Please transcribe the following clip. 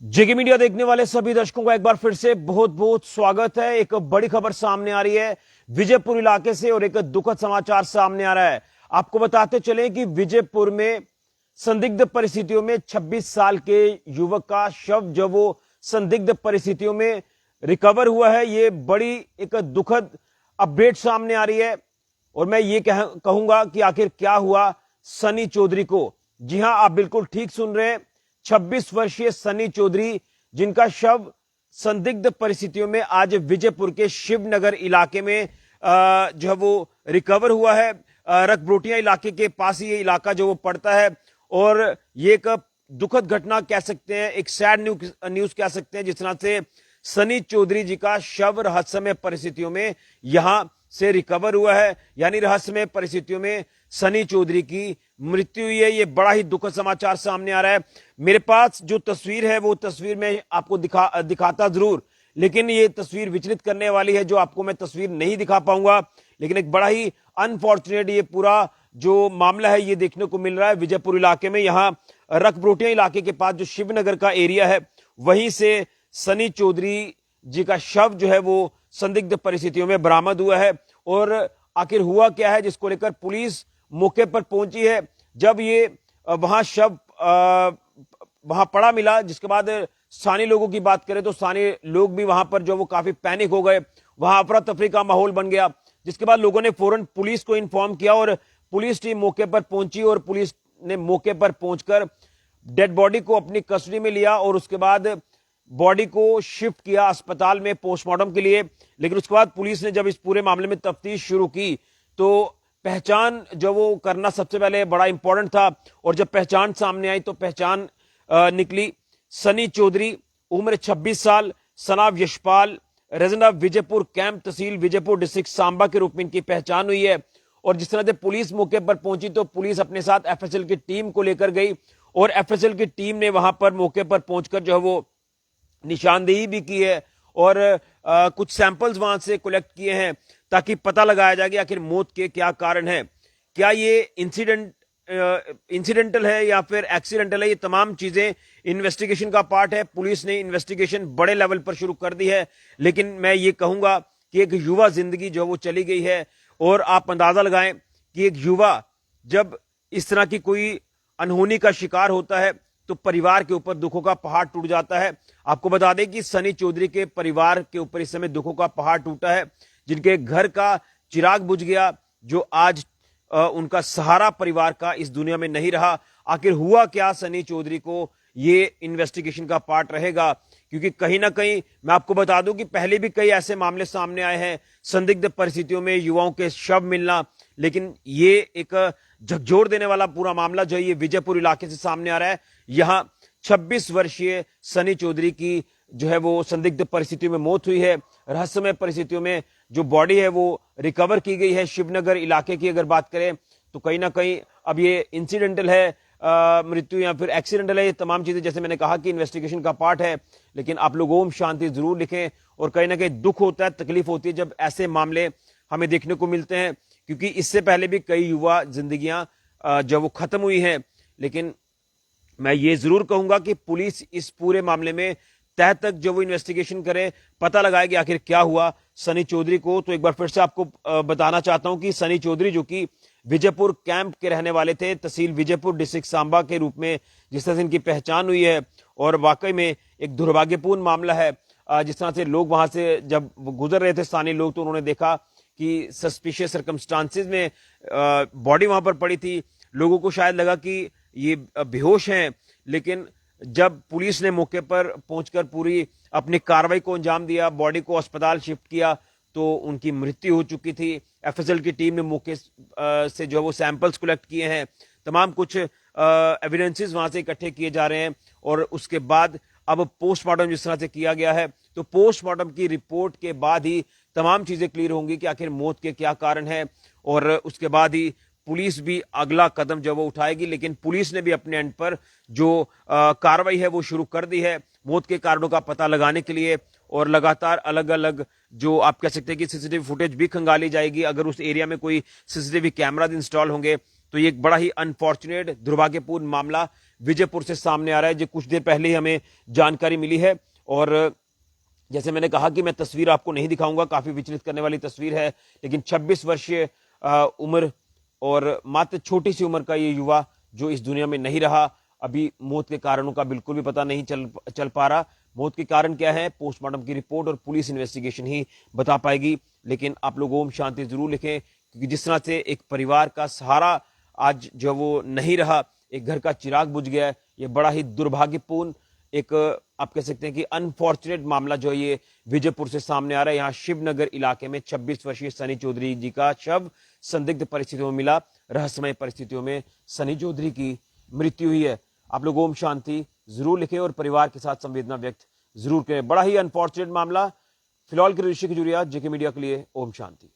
जेके media देखने वाले सभी दर्शकों का एक बार फिर से बहुत बहुत स्वागत है। एक बड़ी खबर सामने आ रही है विजयपुर इलाके से और एक दुखद समाचार सामने आ रहा है। आपको बताते चलें कि विजयपुर में संदिग्ध परिस्थितियों में 26 साल के युवक का शव जब वो संदिग्ध परिस्थितियों में रिकवर हुआ है, ये बड़ी एक दुखद अपडेट सामने आ रही है। और मैं ये कहूंगा कि आखिर क्या हुआ सनी चौधरी को। जी हां, आप बिल्कुल ठीक सुन रहे हैं। 26 वर्षीय सनी चौधरी, जिनका शव संदिग्ध परिस्थितियों में आज विजयपुर के शिवनगर इलाके में जो है वो रिकवर हुआ है। रकब्रोटिया इलाके के पास ही ये इलाका जो वो पड़ता है और ये एक दुखद घटना कह सकते हैं, एक सैड न्यूज कह सकते हैं, जिस तरह से सनी चौधरी जी का शव रहस्यमय परिस्थितियों में यहां से रिकवर हुआ है। यानी रहस्यमय परिस्थितियों में सनी चौधरी की मृत्यु हुई है। ये बड़ा ही दुखद समाचार सामने आ रहा है। मेरे पास जो तस्वीर है वो तस्वीर में आपको दिखाता जरूर, लेकिन ये तस्वीर विचलित करने वाली है, जो आपको मैं तस्वीर नहीं दिखा पाऊंगा। लेकिन एक बड़ा ही अनफॉर्चुनेट ये पूरा जो मामला है ये देखने को मिल रहा है विजयपुर इलाके में। यहाँ रकब्रोटिया इलाके के पास जो शिवनगर का एरिया है, वहीं से सनी चौधरी जी का शव जो है वो संदिग्ध परिस्थितियों में बरामद हुआ है। और आखिर हुआ क्या है, जिसको लेकर पुलिस मौके पर पहुंची है। जब ये वहां शव वहां पड़ा मिला, जिसके बाद स्थानीय लोगों की बात करें तो स्थानीय लोग भी वहां पर जो वो काफी पैनिक हो गए। वहां अफरा तफरी का माहौल बन गया, जिसके बाद लोगों ने फौरन पुलिस को इन्फॉर्म किया और पुलिस टीम मौके पर पहुंची और पुलिस ने मौके पर पहुंचकर डेड बॉडी को अपनी कस्टडी में लिया और उसके बाद बॉडी को शिफ्ट किया अस्पताल में पोस्टमार्टम के लिए। लेकिन उसके बाद पुलिस ने जब इस पूरे मामले में तफ्तीश शुरू की तो पहचान जो वो करना सबसे पहले बड़ा इंपॉर्टेंट था। और जब पहचान सामने आई तो पहचान निकली सनी चौधरी, उम्र 26 साल, सनाब Yashpal, resident of Vijaypur camp, तहसील विजयपुर, डिस्ट्रिक्ट सांबा के रूप में इनकी पहचान हुई है। और जिस तरह से पुलिस मौके पर पहुंची तो पुलिस अपने साथ एफएसएल की टीम को लेकर गई और एफएसएल की टीम ने वहां पर मौके पर पहुंचकर जो है वो निशानदेही भी की है और कुछ सैंपल्स वहां से कलेक्ट किए हैं ताकि पता लगाया जाए कि आखिर मौत के क्या कारण है। क्या ये इंसिडेंटल है या फिर एक्सीडेंटल है, ये तमाम चीजें इन्वेस्टिगेशन का पार्ट है। पुलिस ने इन्वेस्टिगेशन बड़े लेवल पर शुरू कर दी है। लेकिन मैं ये कहूंगा कि एक युवा जिंदगी जो वो चली गई है और आप अंदाजा लगाएं कि एक युवा जब इस तरह की कोई अनहोनी का शिकार होता है तो परिवार के ऊपर दुखों का पहाड़ टूट जाता है। आपको बता दें कि सनी चौधरी के परिवार के ऊपर इस समय दुखों का पहाड़ टूटा है, जिनके घर का चिराग बुझ गया, जो आज उनका सहारा परिवार का इस दुनिया में नहीं रहा। आखिर हुआ क्या सनी चौधरी को, ये इन्वेस्टिगेशन का पार्ट रहेगा। क्योंकि कहीं ना कहीं मैं आपको बता दूं कि पहले भी कई ऐसे मामले सामने आए हैं संदिग्ध परिस्थितियों में युवाओं के शव मिलना, लेकिन ये एक झकझोर देने वाला पूरा मामला जो है ये विजयपुर इलाके से सामने आ रहा है। यहां 26 वर्षीय सनी चौधरी की जो है वो संदिग्ध परिस्थितियों में मौत हुई है। रहस्यमय परिस्थितियों में जो बॉडी है वो रिकवर की गई है। शिवनगर इलाके की अगर बात करें तो कहीं ना कहीं अब ये इंसिडेंटल है मृत्यु या फिर एक्सीडेंटल है, ये तमाम चीजें जैसे मैंने कहा कि इन्वेस्टिगेशन का पार्ट है। लेकिन आप लोग ओम शांति जरूर लिखें और कहीं ना कहीं दुख होता है, तकलीफ होती है जब ऐसे मामले हमें देखने को मिलते हैं, क्योंकि इससे पहले भी कई युवा जिंदगियां जब वो खत्म हुई हैं। लेकिन मैं ये जरूर कहूंगा कि पुलिस इस पूरे मामले में तह तक जो वो इन्वेस्टिगेशन करे, पता लगाए कि आखिर क्या हुआ सनी चौधरी को। तो एक बार फिर से आपको बताना चाहता हूं कि सनी चौधरी जो कि विजयपुर कैंप के रहने वाले थे, तहसील विजयपुर, डिस्ट्रिक्ट सांबा के रूप में जिस तरह से इनकी पहचान हुई है, और वाकई में एक दुर्भाग्यपूर्ण मामला है। जिस तरह से लोग वहां से जब गुजर रहे थे स्थानीय लोग, तो उन्होंने देखा कि सस्पिशियस सर्कमस्टांसेस में बॉडी वहां पर पड़ी थी। लोगों को शायद लगा कि ये बेहोश हैं, लेकिन जब पुलिस ने मौके पर पहुंचकर पूरी अपनी कार्रवाई को अंजाम दिया, बॉडी को अस्पताल शिफ्ट किया, तो उनकी मृत्यु हो चुकी थी। एफएसएल की टीम ने मौके से जो है वो सैंपल्स कलेक्ट किए हैं, तमाम कुछ एविडेंसेस वहां से इकट्ठे किए जा रहे हैं। और उसके बाद अब पोस्टमार्टम जिस तरह से किया गया है, तो पोस्टमार्टम की रिपोर्ट के बाद ही तमाम चीजें क्लियर होंगी कि आखिर मौत के क्या कारण है, और उसके बाद ही पुलिस भी अगला कदम जब वो उठाएगी। लेकिन पुलिस ने भी अपने एंड पर जो कार्रवाई है वो शुरू कर दी है मौत के कारणों का पता लगाने के लिए, और लगातार अलग अलग जो आप कह सकते हैं कि सीसीटीवी फुटेज भी खंगाली जाएगी। अगर उस एरिया में कोई सीसीटीवी कैमरा इंस्टॉल होंगे तो ये एक बड़ा ही अनफॉर्चुनेट दुर्भाग्यपूर्ण मामला विजयपुर से सामने आ रहा है। जो कुछ देर पहले ही हमें जानकारी मिली है और जैसे मैंने कहा कि मैं तस्वीर आपको नहीं दिखाऊंगा, काफी विचलित करने वाली तस्वीर है, लेकिन 26 वर्षीय उम्र और मात्र छोटी सी उम्र का ये युवा जो इस दुनिया में नहीं रहा, अभी मौत के कारणों का बिल्कुल भी पता नहीं चल पा रहा। मौत के कारण क्या है, पोस्टमार्टम की रिपोर्ट और पुलिस इन्वेस्टिगेशन ही बता पाएगी। लेकिन आप लोग ओम शांति जरूर लिखें, क्योंकि जिस तरह से एक परिवार का सहारा आज जो वो नहीं रहा, एक घर का चिराग बुझ गया है, ये बड़ा ही दुर्भाग्यपूर्ण एक आप कह सकते हैं कि अनफॉर्चुनेट मामला जो ये विजयपुर से सामने आ रहा है। यहाँ शिवनगर इलाके में 26 वर्षीय सनी चौधरी जी का शव संदिग्ध परिस्थितियों में मिला। रहस्यमय परिस्थितियों में सनी चौधरी की मृत्यु हुई है। आप लोग ओम शांति जरूर लिखें और परिवार के साथ संवेदना व्यक्त जरूर करें। बड़ा ही अनफॉर्चुनेट मामला। फिलहाल के ऋषि खजूरिया, जेके मीडिया के लिए ओम शांति।